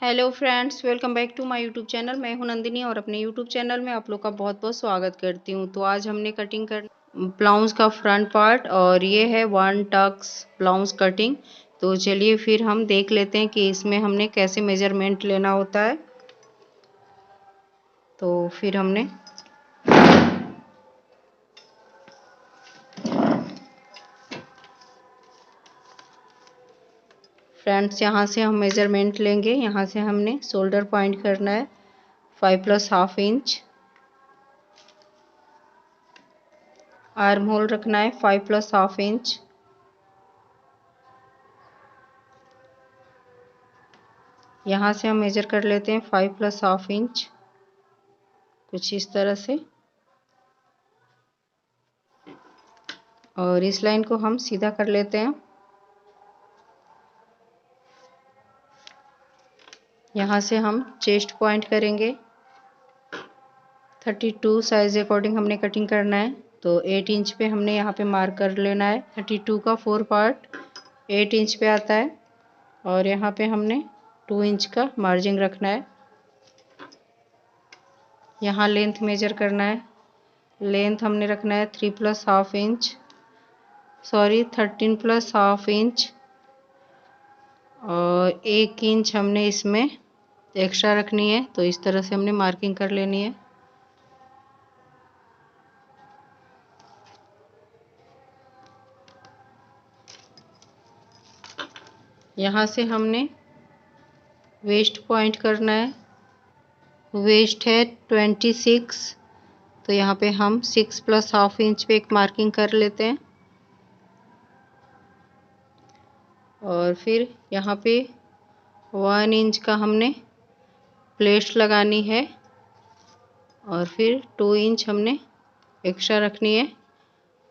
Hello friends, welcome back to my YouTube channel. मैं हूं नंदिनी और अपने यूट्यूब चैनल में आप लोग का बहुत बहुत स्वागत करती हूं। तो आज हमने कटिंग कर ब्लाउज का फ्रंट पार्ट और ये है वन टक्स ब्लाउज कटिंग। तो चलिए फिर हम देख लेते हैं कि इसमें हमने कैसे मेजरमेंट लेना होता है। तो फिर हमने फ्रेंड्स यहाँ से हम मेजरमेंट लेंगे। यहाँ से हमने शोल्डर पॉइंट करना है 5 + ½ इंच। आर्म होल रखना है 5 + ½ इंच। यहाँ से हम मेजर कर लेते हैं 5 + ½ इंच, कुछ इस तरह से। और इस लाइन को हम सीधा कर लेते हैं। यहाँ से हम चेस्ट पॉइंट करेंगे। 32 साइज अकॉर्डिंग हमने कटिंग करना है। तो 8 इंच पे हमने यहाँ पे मार्क कर लेना है। 32 का 4 पार्ट 8 इंच पे आता है और यहाँ पे हमने 2 इंच का मार्जिन रखना है। यहाँ लेंथ मेजर करना है। लेंथ हमने रखना है 3 + ½ इंच, सॉरी 13 + ½ इंच। और 1 इंच हमने इसमें एक्स्ट्रा रखनी है। तो इस तरह से हमने मार्किंग कर लेनी है। यहाँ से हमने वेस्ट पॉइंट करना है। वेस्ट है 26। तो यहाँ पे हम 6 + ½ इंच पे एक मार्किंग कर लेते हैं। और फिर यहाँ पे 1 इंच का हमने प्लेट्स लगानी है और फिर 2 इंच हमने एक्स्ट्रा रखनी है।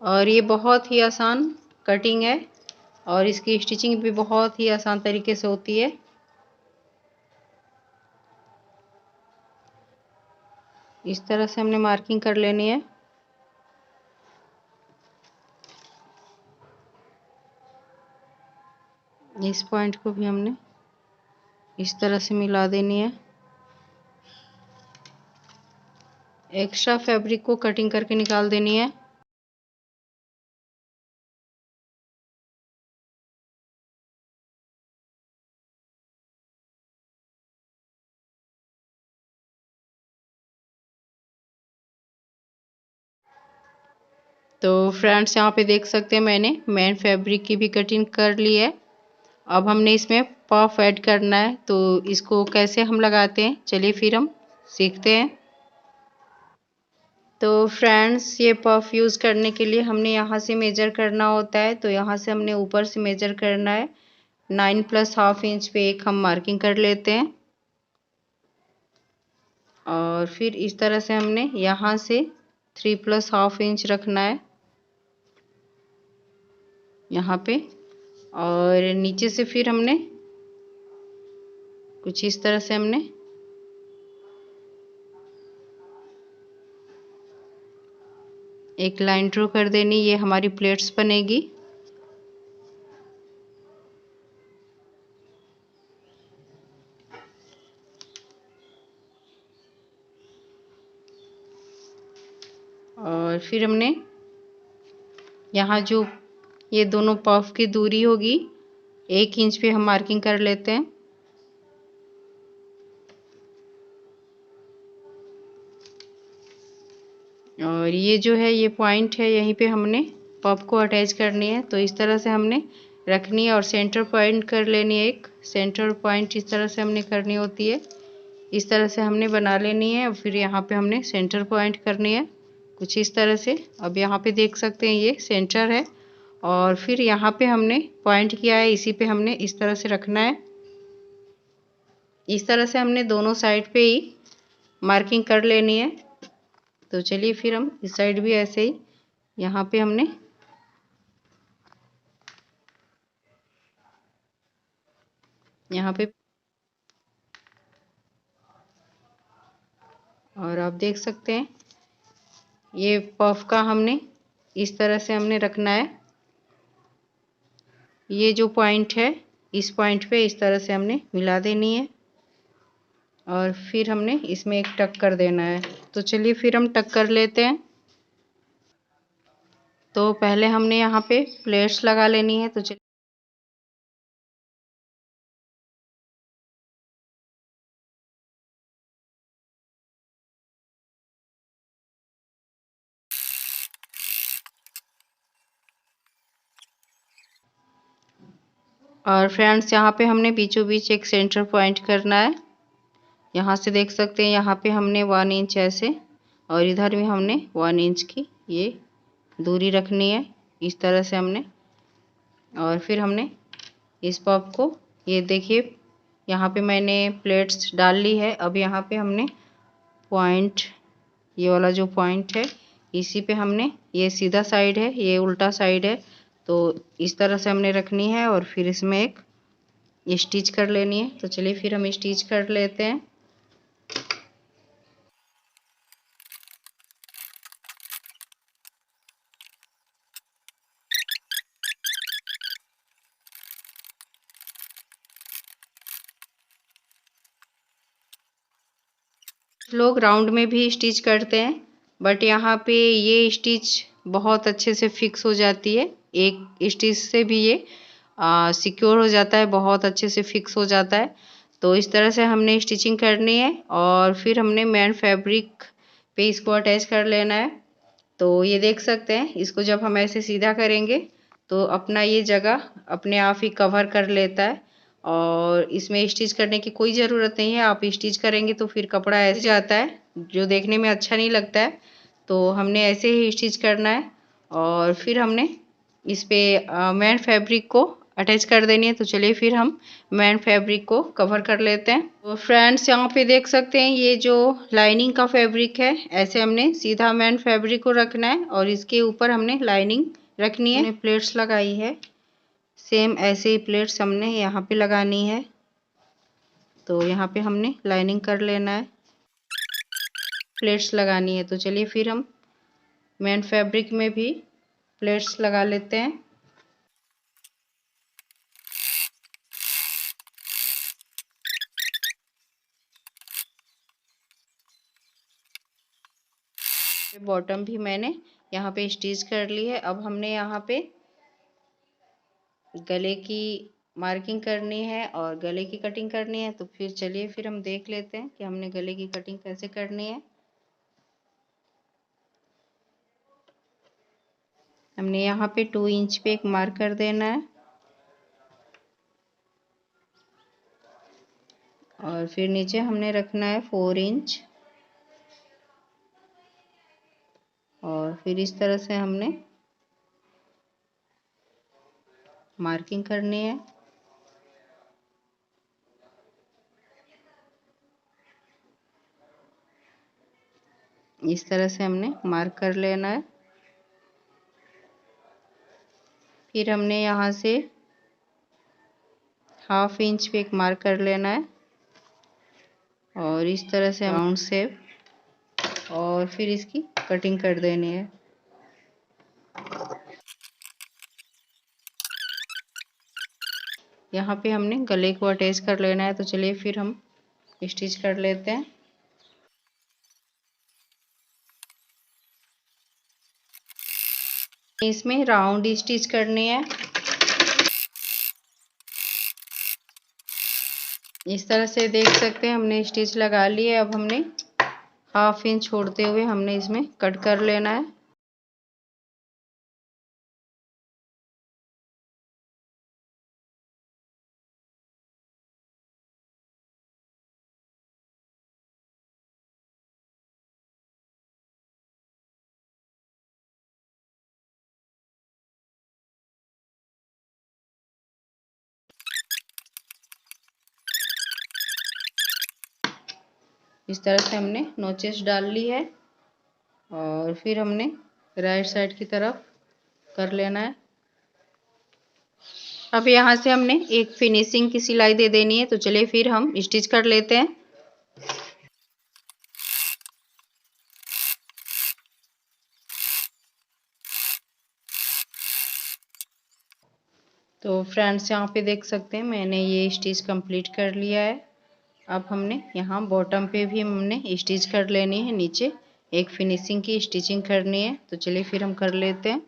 और ये बहुत ही आसान कटिंग है और इसकी स्टिचिंग भी बहुत ही आसान तरीके से होती है। इस तरह से हमने मार्किंग कर लेनी है। इस पॉइंट को भी हमने इस तरह से मिला देनी है। एक्स्ट्रा फैब्रिक को कटिंग करके निकाल देनी है। तो फ्रेंड्स यहाँ पे देख सकते हैं मैंने मेन फैब्रिक की भी कटिंग कर ली है। अब हमने इसमें पफ ऐड करना है। तो इसको कैसे हम लगाते हैं, चलिए फिर हम सीखते हैं। तो फ्रेंड्स ये पफ यूज़ करने के लिए हमने यहाँ से मेजर करना होता है। तो यहाँ से हमने ऊपर से मेजर करना है। 9 + ½ इंच पे एक हम मार्किंग कर लेते हैं। और फिर इस तरह से हमने यहाँ से 3 + ½ इंच रखना है यहाँ पे। और नीचे से फिर हमने कुछ इस तरह से हमने एक लाइन ड्रॉ कर देनी। ये हमारी प्लेट्स बनेगी। और फिर हमने यहाँ जो ये दोनों पफ की दूरी होगी 1 इंच पे हम मार्किंग कर लेते हैं। और ये जो है ये पॉइंट है, यहीं पे हमने पफ को अटैच करनी है। तो इस तरह से हमने रखनी है और सेंटर पॉइंट कर लेनी है। एक सेंटर पॉइंट इस तरह से हमने करनी होती है। इस तरह से हमने बना लेनी है और फिर यहाँ पे हमने सेंटर पॉइंट करनी है कुछ इस तरह से। अब यहाँ पे देख सकते हैं ये सेंटर है और फिर यहाँ पे हमने पॉइंट किया है, इसी पे हमने इस तरह से रखना है। इस तरह से हमने दोनों साइड पे ही मार्किंग कर लेनी है। तो चलिए फिर हम इस साइड भी ऐसे ही यहाँ पे हमने यहाँ पे। और आप देख सकते हैं ये पफ का हमने इस तरह से हमने रखना है। ये जो पॉइंट है इस पॉइंट पे इस तरह से हमने मिला देनी है। और फिर हमने इसमें एक टक कर देना है। तो चलिए फिर हम टक कर लेते हैं। तो पहले हमने यहाँ पे प्लेट्स लगा लेनी है। तो चलिए और फ्रेंड्स यहाँ पे हमने बीचों बीच एक सेंटर पॉइंट करना है। यहाँ से देख सकते हैं, यहाँ पे हमने 1 इंच ऐसे और इधर भी हमने 1 इंच की ये दूरी रखनी है, इस तरह से हमने। और फिर हमने इस पॉप को, ये देखिए यहाँ पे मैंने प्लेट्स डाल ली है। अब यहाँ पे हमने पॉइंट, ये वाला जो पॉइंट है इसी पे हमने, ये सीधा साइड है, ये उल्टा साइड है, तो इस तरह से हमने रखनी है और फिर इसमें एक स्टिच कर लेनी है। तो चलिए फिर हम स्टिच कर लेते हैं। लोग राउंड में भी स्टिच करते हैं, बट यहाँ पे ये स्टिच बहुत अच्छे से फिक्स हो जाती है। एक स्टिच से भी ये सिक्योर हो जाता है, बहुत अच्छे से फिक्स हो जाता है। तो इस तरह से हमने स्टिचिंग करनी है और फिर हमने मेन फैब्रिक पे इसको अटैच कर लेना है। तो ये देख सकते हैं, इसको जब हम ऐसे सीधा करेंगे तो अपना ये जगह अपने आप ही कवर कर लेता है और इसमें स्टिच करने की कोई ज़रूरत नहीं है। आप स्टिच करेंगे तो फिर कपड़ा ऐसे जाता है, जो देखने में अच्छा नहीं लगता है। तो हमने ऐसे ही स्टिच करना है और फिर हमने इस पे मेन फैब्रिक को अटैच कर देनी है। तो चलिए फिर हम मेन फैब्रिक को कवर कर लेते हैं। तो फ्रेंड्स यहाँ पे देख सकते हैं, ये जो लाइनिंग का फैब्रिक है, ऐसे हमने सीधा मेन फैब्रिक को रखना है और इसके ऊपर हमने लाइनिंग रखनी है। हमने प्लेट्स लगाई है, सेम ऐसे ही प्लेट्स हमने यहाँ पे लगानी है। तो यहाँ पे हमने लाइनिंग कर लेना है, प्लेट्स लगानी है। तो चलिए फिर हम मेन फैब्रिक में भी प्लेट्स लगा लेते हैं। बॉटम भी मैंने यहाँ पे स्टिच कर ली है। अब हमने यहाँ पे गले की मार्किंग करनी है और गले की कटिंग करनी है। तो फिर चलिए फिर हम देख लेते हैं कि हमने गले की कटिंग कैसे करनी है। हमने यहाँ पे 2 इंच पे एक मार्क कर देना है और फिर नीचे हमने रखना है 4 इंच और फिर इस तरह से हमने मार्किंग करनी है। इस तरह से हमने मार्क कर लेना है। फिर हमने यहाँ से 1/2 इंच पे एक मार्क कर लेना है और इस तरह से राउंड शेप, और फिर इसकी कटिंग कर देनी है। यहाँ पे हमने गले को अटैच कर लेना है। तो चलिए फिर हम स्टिच कर लेते हैं। इसमें राउंड स्टिच करनी है। इस तरह से देख सकते हैं, हमने स्टिच लगा ली है। अब हमने 1/2 इंच छोड़ते हुए हमने इसमें कट कर लेना है। इस तरह से हमने नोचेस डाल ली है और फिर हमने राइट साइड की तरफ कर लेना है। अब यहाँ से हमने एक फिनिशिंग की सिलाई दे देनी है। तो चलिए फिर हम स्टिच कर लेते हैं। तो फ्रेंड्स यहाँ पे देख सकते हैं, मैंने ये स्टिच कंप्लीट कर लिया है अब हमने यहाँ बॉटम पे भी हमने स्टिच कर लेनी है, नीचे एक फिनिशिंग की स्टिचिंग करनी है। तो चलिए फिर हम कर लेते हैं।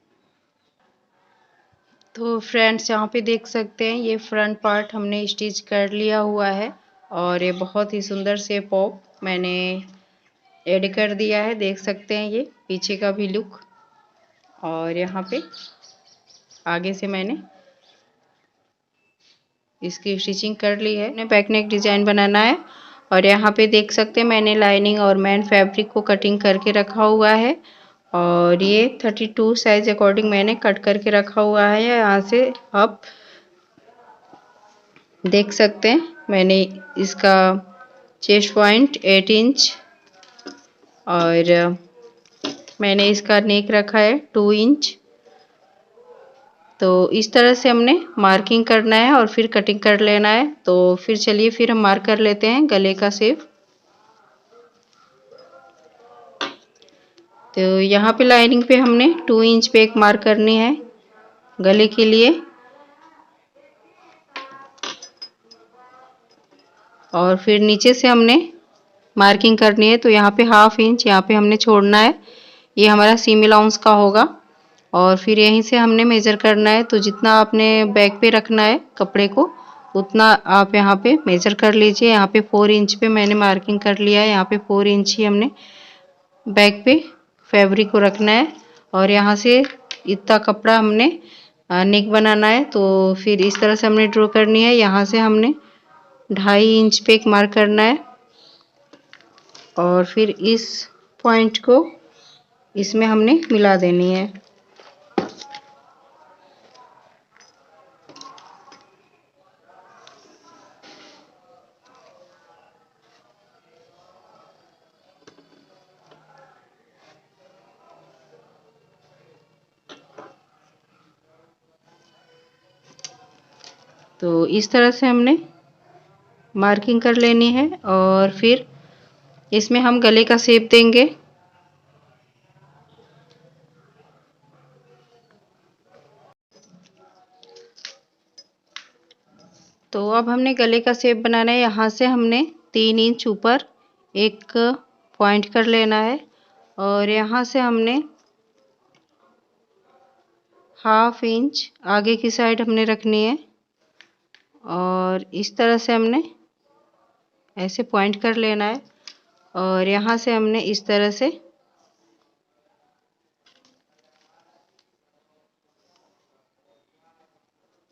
तो फ्रेंड्स यहाँ पे देख सकते हैं ये फ्रंट पार्ट हमने स्टिच कर लिया हुआ है और ये बहुत ही सुंदर से पॉप मैंने ऐड कर दिया है। देख सकते हैं ये पीछे का भी लुक, और यहाँ पे आगे से मैंने इसकी स्टिचिंग कर ली है। मैंने बैक नेक डिज़ाइन बनाना है और यहाँ पे देख सकते हैं मैंने लाइनिंग और मेन फैब्रिक को कटिंग करके रखा हुआ है और ये 32 साइज अकॉर्डिंग मैंने कट करके रखा हुआ है। यहाँ से आप देख सकते हैं मैंने इसका चेस्ट पॉइंट 8 इंच और मैंने इसका नेक रखा है 2 इंच। तो इस तरह से हमने मार्किंग करना है और फिर कटिंग कर लेना है। तो फिर चलिए फिर हम मार्क कर लेते हैं गले का शेप। तो यहाँ पे लाइनिंग पे हमने 2 इंच पे एक मार्क करनी है गले के लिए, और फिर नीचे से हमने मार्किंग करनी है। तो यहाँ पे हाफ इंच यहाँ पे हमने छोड़ना है, ये हमारा सीम अलाउंस का होगा। और फिर यहीं से हमने मेज़र करना है। तो जितना आपने बैक पे रखना है कपड़े को उतना आप यहाँ पे मेज़र कर लीजिए। यहाँ पे 4 इंच पे मैंने मार्किंग कर लिया है। यहाँ पे 4 इंच ही हमने बैक पे फैब्रिक को रखना है और यहाँ से इतना कपड़ा हमने नेक बनाना है। तो फिर इस तरह से हमने ड्रॉ करनी है। यहाँ से हमने 2.5 इंच पे एक मार्क करना है और फिर इस पॉइंट को इसमें हमने मिला देनी है। तो इस तरह से हमने मार्किंग कर लेनी है और फिर इसमें हम गले का शेप देंगे। तो अब हमने गले का शेप बनाना है। यहाँ से हमने 3 इंच ऊपर एक पॉइंट कर लेना है और यहाँ से हमने हाफ इंच आगे की साइड हमने रखनी है और इस तरह से हमने ऐसे पॉइंट कर लेना है और यहाँ से हमने इस तरह से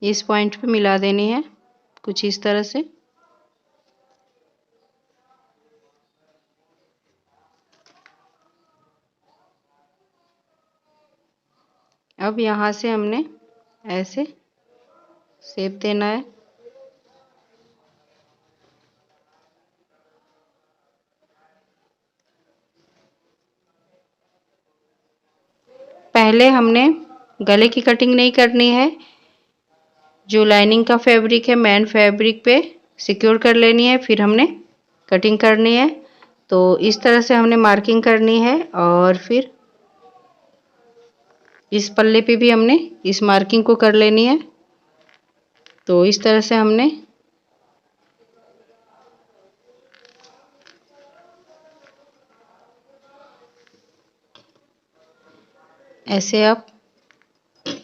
इस पॉइंट पे मिला देनी है, कुछ इस तरह से। अब यहाँ से हमने ऐसे शेप देना है। पहले हमने गले की कटिंग नहीं करनी है, जो लाइनिंग का फैब्रिक है मेन फैब्रिक पे सिक्योर कर लेनी है, फिर हमने कटिंग करनी है। तो इस तरह से हमने मार्किंग करनी है और फिर इस पल्ले पे भी हमने इस मार्किंग को कर लेनी है। तो इस तरह से हमने ऐसे आप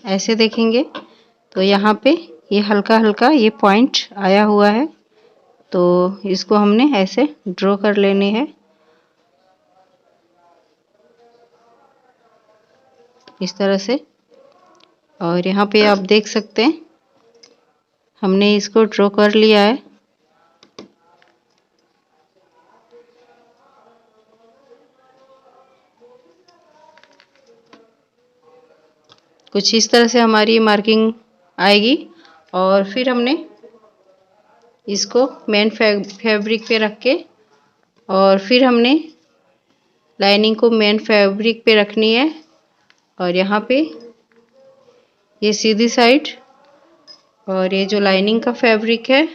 ऐसे देखेंगे तो यहाँ पे ये हल्का हल्का ये पॉइंट आया हुआ है। तो इसको हमने ऐसे ड्रॉ कर लेनी है इस तरह से। और यहाँ पे आप देख सकते हैं हमने इसको ड्रॉ कर लिया है। कुछ इस तरह से हमारी मार्किंग आएगी और फिर हमने इसको मेन फैब्रिक पे रख के और फिर हमने लाइनिंग को मेन फैब्रिक पे रखनी है और यहाँ पे ये सीधी साइड और ये जो लाइनिंग का फैब्रिक है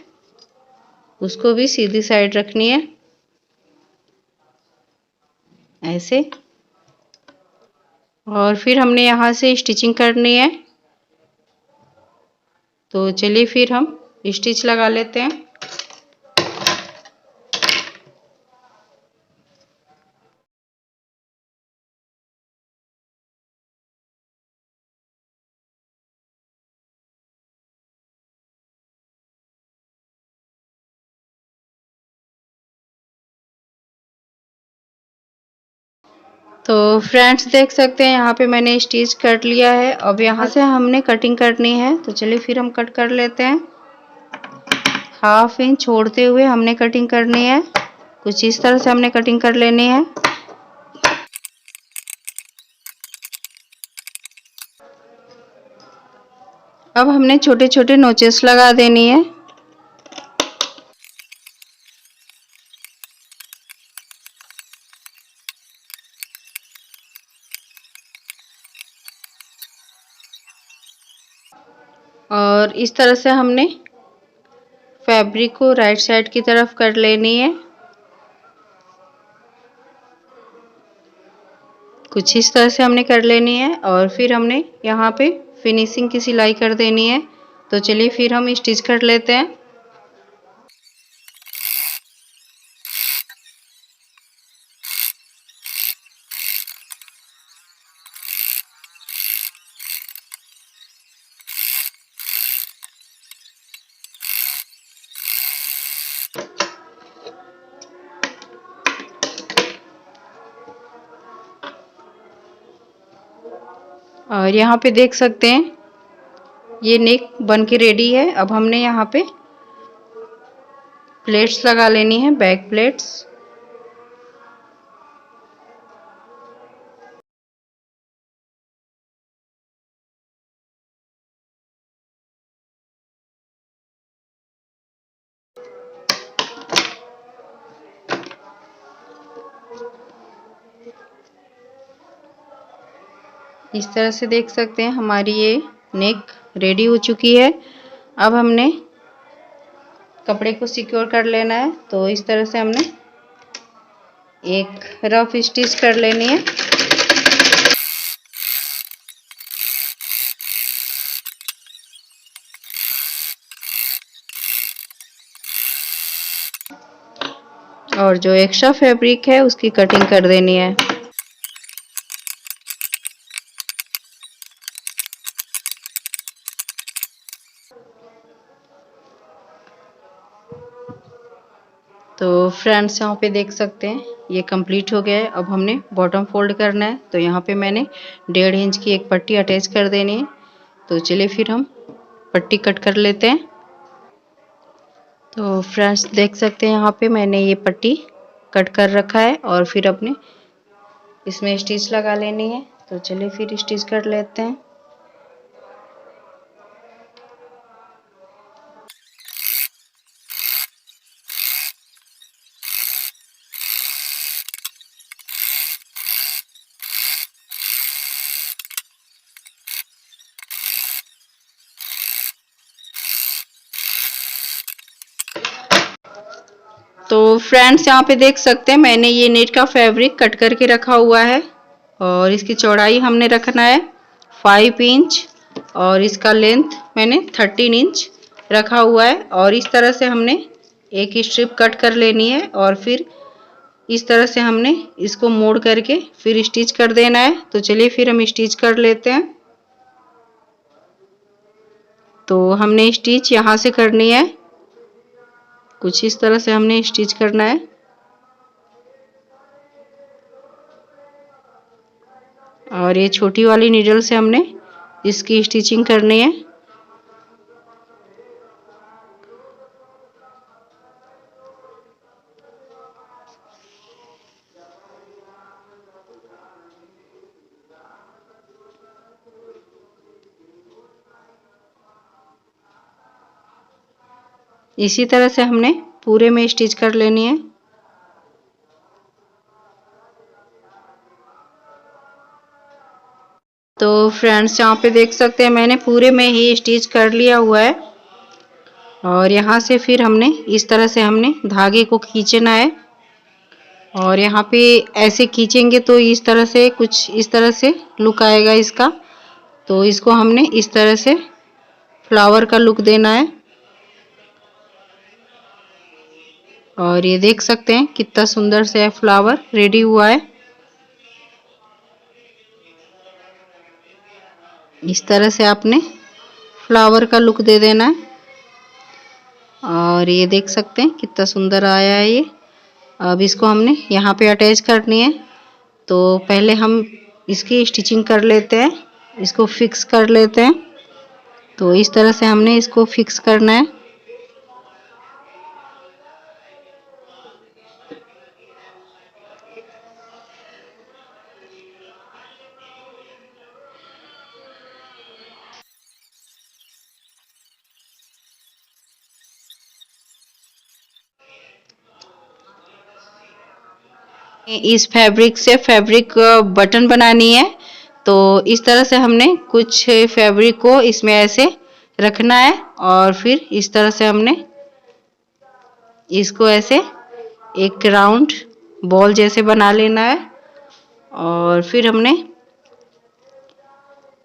उसको भी सीधी साइड रखनी है ऐसे। और फिर हमने यहाँ से स्टिचिंग करनी है। तो चलिए फिर हम स्टिच लगा लेते हैं। तो फ्रेंड्स देख सकते हैं यहाँ पे मैंने स्टिच कर लिया है। अब यहाँ से हमने कटिंग करनी है, तो चलिए फिर हम कट कर लेते हैं। 1/2 इंच छोड़ते हुए हमने कटिंग करनी है। कुछ इस तरह से हमने कटिंग कर लेनी है। अब हमने छोटे छोटे नोचेस लगा देनी है। और इस तरह से हमने फैब्रिक को राइट साइड की तरफ कर लेनी है। कुछ इस तरह से हमने कर लेनी है और फिर हमने यहाँ पे फिनिशिंग की सिलाई कर देनी है। तो चलिए फिर हम स्टिच कर लेते हैं। और यहाँ पे देख सकते हैं ये नेक बन के रेडी है। अब हमने यहाँ पे प्लेट्स लगा लेनी है, बैक प्लेट्स। इस तरह से देख सकते हैं हमारी ये नेक रेडी हो चुकी है। अब हमने कपड़े को सिक्योर कर लेना है। तो इस तरह से हमने एक रफ स्टिच कर लेनी है। और जो एक्स्ट्रा फैब्रिक है उसकी कटिंग कर देनी है। तो फ्रेंड्स यहाँ पे देख सकते हैं ये कंप्लीट हो गया है। अब हमने बॉटम फोल्ड करना है। तो यहाँ पे मैंने 1.5 इंच की एक पट्टी अटैच कर देनी है। तो चलिए फिर हम पट्टी कट कर लेते हैं। तो फ्रेंड्स देख सकते हैं यहाँ पे मैंने ये पट्टी कट कर रखा है और फिर अपने इसमें स्टिच लगा लेनी है। तो चलिए फिर स्टिच कर लेते हैं। तो फ्रेंड्स यहाँ पे देख सकते हैं मैंने ये नेट का फैब्रिक कट करके रखा हुआ है और इसकी चौड़ाई हमने रखना है 5 इंच और इसका लेंथ मैंने 13 इंच रखा हुआ है। और इस तरह से हमने एक स्ट्रिप कट कर लेनी है और फिर इस तरह से हमने इसको मोड़ करके फिर स्टिच कर देना है। तो चलिए फिर हम स्टिच कर लेते हैं। तो हमने स्टिच यहाँ से करनी है। कुछ इस तरह से हमने स्टिच करना है। और ये छोटी वाली नीडल से हमने इसकी स्टिचिंग करनी है। इसी तरह से हमने पूरे में स्टिच कर लेनी है। तो फ्रेंड्स यहाँ पे देख सकते हैं मैंने पूरे में ही स्टिच कर लिया हुआ है। और यहाँ से फिर हमने इस तरह से हमने धागे को खींचना है। और यहाँ पे ऐसे खींचेंगे तो इस तरह से कुछ इस तरह से लुक आएगा इसका। तो इसको हमने इस तरह से फ्लावर का लुक देना है। और ये देख सकते हैं कितना सुंदर से फ्लावर रेडी हुआ है। इस तरह से आपने फ्लावर का लुक दे देना है। और ये देख सकते हैं कितना सुंदर आया है ये। अब इसको हमने यहाँ पे अटैच करनी है। तो पहले हम इसकी स्टिचिंग कर लेते हैं, इसको फिक्स कर लेते हैं। तो इस तरह से हमने इसको फिक्स करना है। इस फैब्रिक से फैब्रिक बटन बनानी है। तो इस तरह से हमने कुछ फैब्रिक को इसमें ऐसे रखना है और फिर इस तरह से हमने इसको ऐसे एक राउंड बॉल जैसे बना लेना है और फिर हमने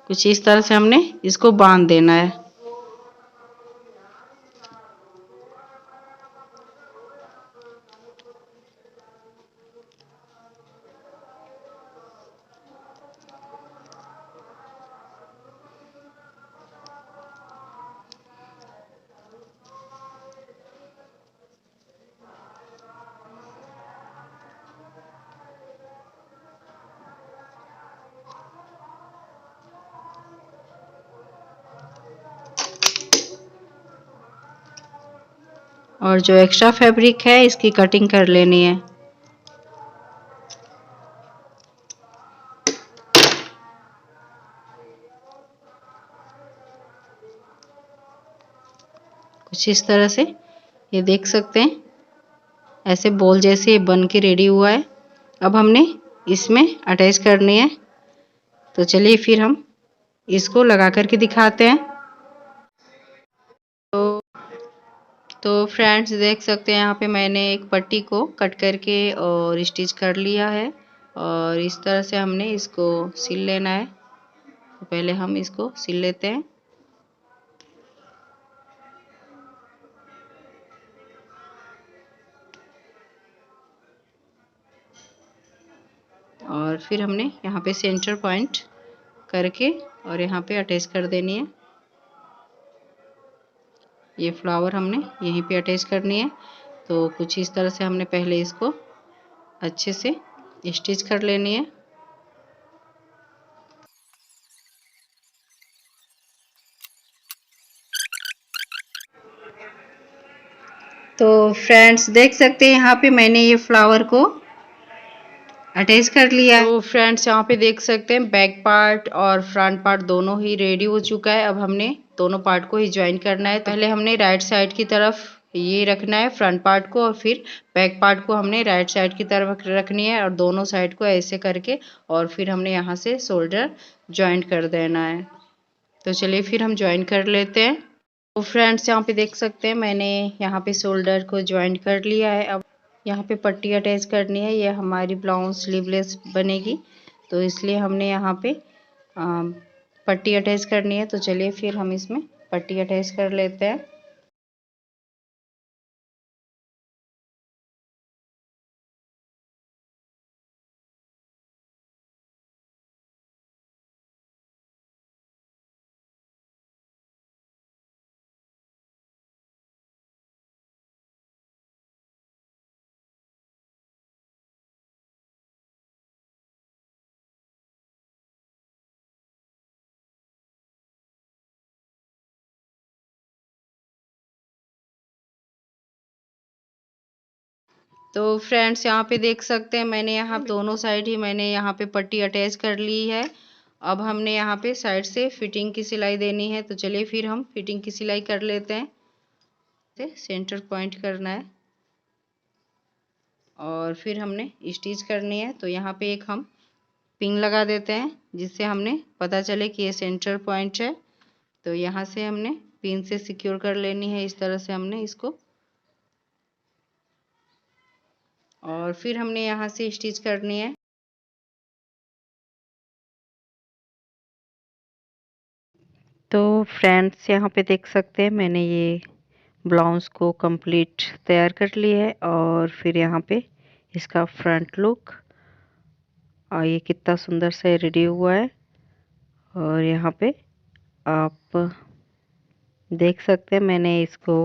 कुछ इस तरह से हमने इसको बांध देना है। और जो एक्स्ट्रा फैब्रिक है इसकी कटिंग कर लेनी है। कुछ इस तरह से ये देख सकते हैं, ऐसे बॉल जैसे बन के रेडी हुआ है। अब हमने इसमें अटैच करनी है। तो चलिए फिर हम इसको लगा करके दिखाते हैं। तो फ्रेंड्स देख सकते हैं यहाँ पे मैंने एक पट्टी को कट करके और स्टिच कर लिया है और इस तरह से हमने इसको सिल लेना है। तो पहले हम इसको सिल लेते हैं। और फिर हमने यहाँ पे सेंटर पॉइंट करके और यहाँ पे अटैच कर देनी है। ये फ्लावर हमने यहीं पे अटैच करनी है। तो कुछ इस तरह से हमने पहले इसको अच्छे से स्टिच कर लेनी है। तो फ्रेंड्स देख सकते हैं यहाँ पे मैंने ये फ्लावर को अटैच कर लिया है। तो फ्रेंड्स यहाँ पे देख सकते हैं बैक पार्ट और फ्रंट पार्ट दोनों ही रेडी हो चुका है। अब हमने दोनों पार्ट को ही ज्वाइन करना है। पहले हमने राइट साइड की तरफ ये रखना है फ्रंट पार्ट को और फिर बैक पार्ट को हमने राइट साइड की तरफ रखनी है और दोनों साइड को ऐसे करके और फिर हमने यहाँ से शोल्डर ज्वाइन कर देना है। तो चलिए फिर हम ज्वाइन कर लेते हैं। तो फ्रेंड्स यहाँ पे देख सकते हैं मैंने यहाँ पे शोल्डर को ज्वाइन कर लिया है। अब यहाँ पे पट्टी अटैच करनी है। ये हमारी ब्लाउज स्लीवलेस बनेगी तो इसलिए हमने यहाँ पे पट्टी अटैच करनी है। तो चलिए फिर हम इसमें पट्टी अटैच कर लेते हैं। तो फ्रेंड्स यहाँ पे देख सकते हैं मैंने यहाँ दोनों साइड ही मैंने यहाँ पे पट्टी अटैच कर ली है। अब हमने यहाँ पे साइड से फिटिंग की सिलाई देनी है। तो चलिए फिर हम फिटिंग की सिलाई कर लेते हैं। सेंटर पॉइंट करना है और फिर हमने स्टिच करनी है। तो यहाँ पे एक हम पिन लगा देते हैं जिससे हमने पता चले कि ये सेंटर पॉइंट है। तो यहाँ से हमने पिन से सिक्योर कर लेनी है। इस तरह से हमने इसको और फिर हमने यहाँ से स्टिच करनी है। तो फ्रेंड्स यहाँ पे देख सकते हैं मैंने ये ब्लाउज को कंप्लीट तैयार कर लिया है और फिर यहाँ पे इसका फ्रंट लुक और ये कितना सुंदर से रेडी हुआ है। और यहाँ पे आप देख सकते हैं मैंने इसको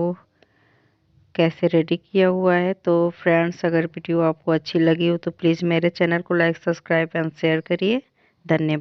कैसे रेडी किया हुआ है। तो फ्रेंड्स, अगर वीडियो आपको अच्छी लगी हो तो प्लीज़ मेरे चैनल को लाइक, सब्सक्राइब एंड शेयर करिए। धन्यवाद।